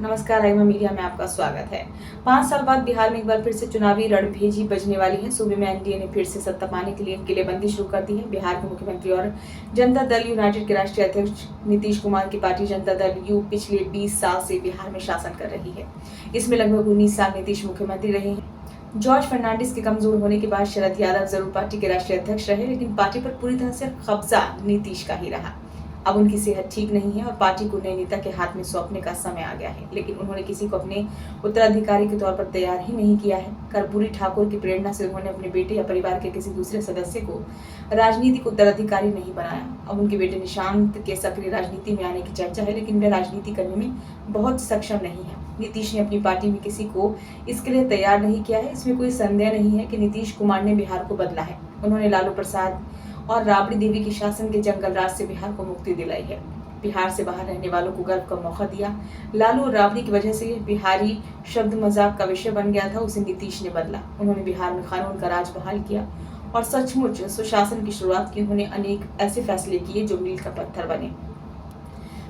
नमस्कार, आइमा मीडिया में आपका स्वागत है। 5 साल बाद बिहार में एक बार फिर से चुनावी रणभेरी बजने वाली है। सूबे में एनडीए ने फिर से सत्ता पाने के लिए किलेबंदी शुरू कर दी है। बिहार के मुख्यमंत्री और जनता दल यूनाइटेड के राष्ट्रीय अध्यक्ष नीतीश कुमार की पार्टी जनता दल यू पिछले 20 साल से बिहार में शासन कर रही है। इसमें लगभग 19 साल नीतीश मुख्यमंत्री रहे हैं। जॉर्ज फर्नांडिस के कमजोर होने के बाद शरद यादव जरूर पार्टी के राष्ट्रीय अध्यक्ष रहे, लेकिन पार्टी पर पूरी तरह से कब्जा नीतीश का ही रहा। अब उनकी सेहत ठीक नहीं है और पार्टी को नए नेता के हाथ में सौंपने का समय आ गया है, लेकिन उन्होंने किसी को अपने उत्तराधिकारी के तौर पर तैयार ही नहीं किया है। कर्पूरी ठाकुर की प्रेरणा से उन्होंने अपने बेटे या परिवार के किसी दूसरे सदस्य को राजनीतिक उत्तराधिकारी नहीं बनाया। अब उनके बेटे निशांत के सक्रिय राजनीति में आने की चर्चा है, लेकिन वे राजनीति करने में बहुत सक्षम नहीं है। नीतीश ने अपनी पार्टी में किसी को इसके लिए तैयार नहीं किया है। इसमें कोई संदेह नहीं है कि नीतीश कुमार ने बिहार को बदला है। उन्होंने लालू प्रसाद और राबड़ी देवी के शासन के जंगल राज से बिहार को मुक्ति दिलाई है। बिहार से बाहर रहने वालों को गर्व का मौका दिया। लालू और राबड़ी की वजह से बिहारी शब्द मजाक का विषय बन गया था, उसे नीतीश ने बदला। उन्होंने बिहार में कानून का राज बहाल किया और सचमुच सुशासन की शुरुआत की। उन्होंने अनेक ऐसे फैसले किए जो मील का पत्थर बने।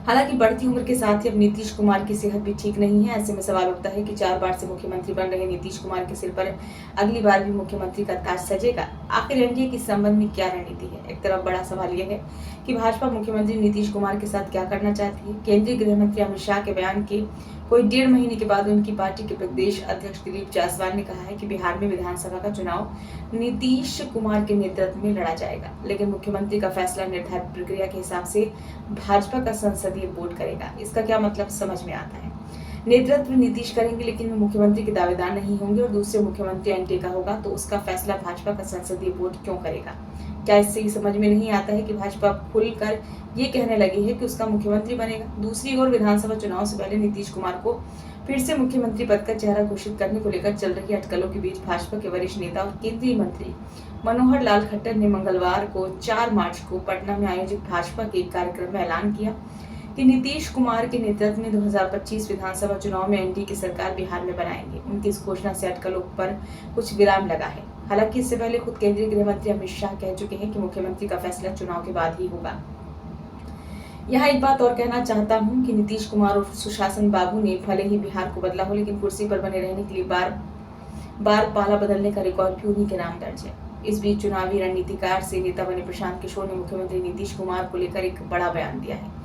हालांकि बढ़ती उम्र के साथ ही अब नीतीश कुमार की सेहत भी ठीक नहीं है। ऐसे में सवाल उठता है कि 4 बार से मुख्यमंत्री बन रहे नीतीश कुमार के सिर पर अगली बार भी मुख्यमंत्री का ताज सजेगा। आखिर एनडीए के संबंध में क्या रणनीति है? एक तरफ बड़ा सवाल यह है कि भाजपा मुख्यमंत्री नीतीश कुमार के साथ क्या करना चाहती है। केंद्रीय गृह मंत्री अमित शाह के बयान के कोई 1.5 महीने के बाद उनकी पार्टी के प्रदेश अध्यक्ष दिलीप जायसवाल ने कहा है कि बिहार में विधानसभा का चुनाव नीतीश कुमार के नेतृत्व में लड़ा जाएगा, लेकिन मुख्यमंत्री का फैसला निर्धारित प्रक्रिया के हिसाब से भाजपा का संसदीय बोर्ड करेगा। इसका क्या मतलब समझ में आता है? नेतृत्व नीतीश करेंगे, लेकिन वे मुख्यमंत्री के दावेदार नहीं होंगे और दूसरे मुख्यमंत्री एनडीए का होगा, तो उसका फैसला भाजपा का संसदीय बोर्ड क्यों करेगा? क्या इससे समझ में नहीं आता है कि भाजपा खुलकर ये कहने लगी है कि उसका मुख्यमंत्री बनेगा? दूसरी ओर विधानसभा चुनाव से पहले नीतीश कुमार को फिर से मुख्यमंत्री पद का चेहरा घोषित करने को लेकर चल रही अटकलों के बीच भाजपा के वरिष्ठ नेता और केंद्रीय मंत्री मनोहर लाल खट्टर ने मंगलवार को 4 मार्च को पटना में आयोजित भाजपा के एक कार्यक्रम में ऐलान किया कि नीतीश कुमार के नेतृत्व में 2025 विधानसभा चुनाव में एनडीए की सरकार बिहार में बनाएंगे। उनकी इस घोषणा से अटकलों पर कुछ विराम लगा है। हालांकि इससे पहले खुद केंद्रीय गृह मंत्री अमित शाह कह चुके हैं कि मुख्यमंत्री का फैसला चुनाव के बाद ही होगा। यहाँ एक बात और कहना चाहता हूँ कि नीतीश कुमार और सुशासन बाबू ने भले ही बिहार को बदला हो, लेकिन कुर्सी पर बने रहने के लिए बार पाला बदलने का रिकॉर्ड भी उन्हीं के नाम दर्ज है। इस बीच चुनावी रणनीतिकार से नेता बने प्रशांत किशोर ने मुख्यमंत्री नीतीश कुमार को लेकर एक बड़ा बयान दिया है।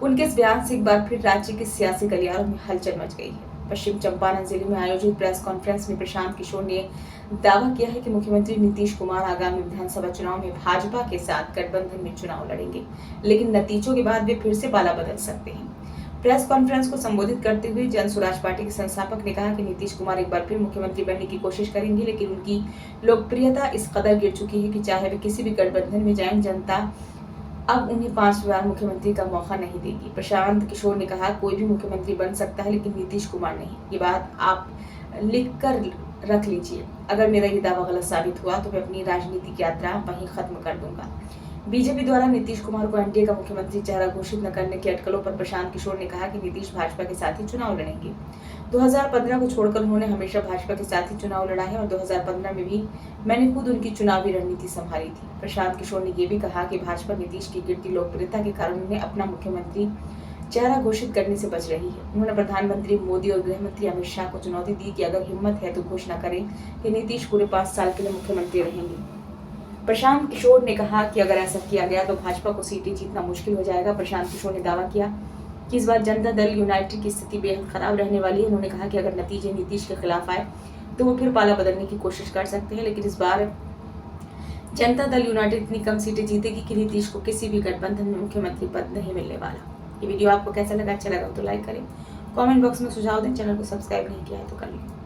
उनके इस बयान से एक बार फिर राज्य के सियासी गलियारों में हलचल मच गई है। पश्चिम चंपारण जिले में आयोजित प्रेस कॉन्फ्रेंस में प्रशांत किशोर ने दावा किया है कि मुख्यमंत्री नीतीश कुमार आगामी विधानसभा चुनाव में भाजपा के साथ गठबंधन में चुनाव लड़ेंगे, लेकिन नतीजों के बाद वे फिर से पाला बदल सकते हैं। प्रेस कॉन्फ्रेंस को संबोधित करते हुए जन स्वराज पार्टी के संस्थापक ने कहा कि नीतीश कुमार एक बार फिर मुख्यमंत्री बनने की कोशिश करेंगे, लेकिन उनकी लोकप्रियता इस कदर गिर चुकी है कि चाहे वे किसी भी गठबंधन में जाएं, जनता अब उन्हें 5 बार मुख्यमंत्री का मौका नहीं देगी। प्रशांत किशोर ने कहा, कोई भी मुख्यमंत्री बन सकता है, लेकिन नीतीश कुमार नहीं। ये बात आप लिख कर रख लीजिए। अगर मेरा ये दावा गलत साबित हुआ तो मैं अपनी राजनीतिक यात्रा वहीं खत्म कर दूंगा। बीजेपी द्वारा नीतीश कुमार को एनडीए का मुख्यमंत्री चेहरा घोषित न करने की अटकलों पर प्रशांत किशोर ने कहा कि नीतीश भाजपा के साथ ही चुनाव लड़ेंगे। 2015 को छोड़कर उन्होंने हमेशा भाजपा के साथ ही चुनाव लड़ा है और 2015 में भी मैंने खुद उनकी चुनावी रणनीति संभाली थी। प्रशांत किशोर ने यह भी कहा कि भाजपा नीतीश की गिरती लोकप्रियता के कारण उन्हें अपना मुख्यमंत्री चेहरा घोषित करने से बच रही है। उन्होंने प्रधानमंत्री मोदी और गृह मंत्री अमित शाह को चुनौती दी कि अगर हिम्मत है तो घोषणा करें कि नीतीश पूरे 5 साल के लिए मुख्यमंत्री रहेंगे। प्रशांत किशोर ने कहा कि अगर ऐसा किया गया तो भाजपा को सीटें जीतना मुश्किल हो जाएगा। प्रशांत किशोर ने दावा किया कि इस बार जनता दल यूनाइटेड की स्थिति बेहद खराब रहने वाली है। उन्होंने कहा कि अगर नतीजे नीतीश के खिलाफ आए तो वो फिर पाला बदलने की कोशिश कर सकते हैं, लेकिन इस बार जनता दल यूनाइटेड इतनी कम सीटें जीतेगी कि नीतीश को किसी भी गठबंधन में मुख्यमंत्री पद नहीं मिलने वाला। ये वीडियो आपको कैसा लगा? अच्छा लगा तो लाइक करें, कमेंट बॉक्स में सुझाव दें। चैनल को सब्सक्राइब नहीं किया है तो कर लें।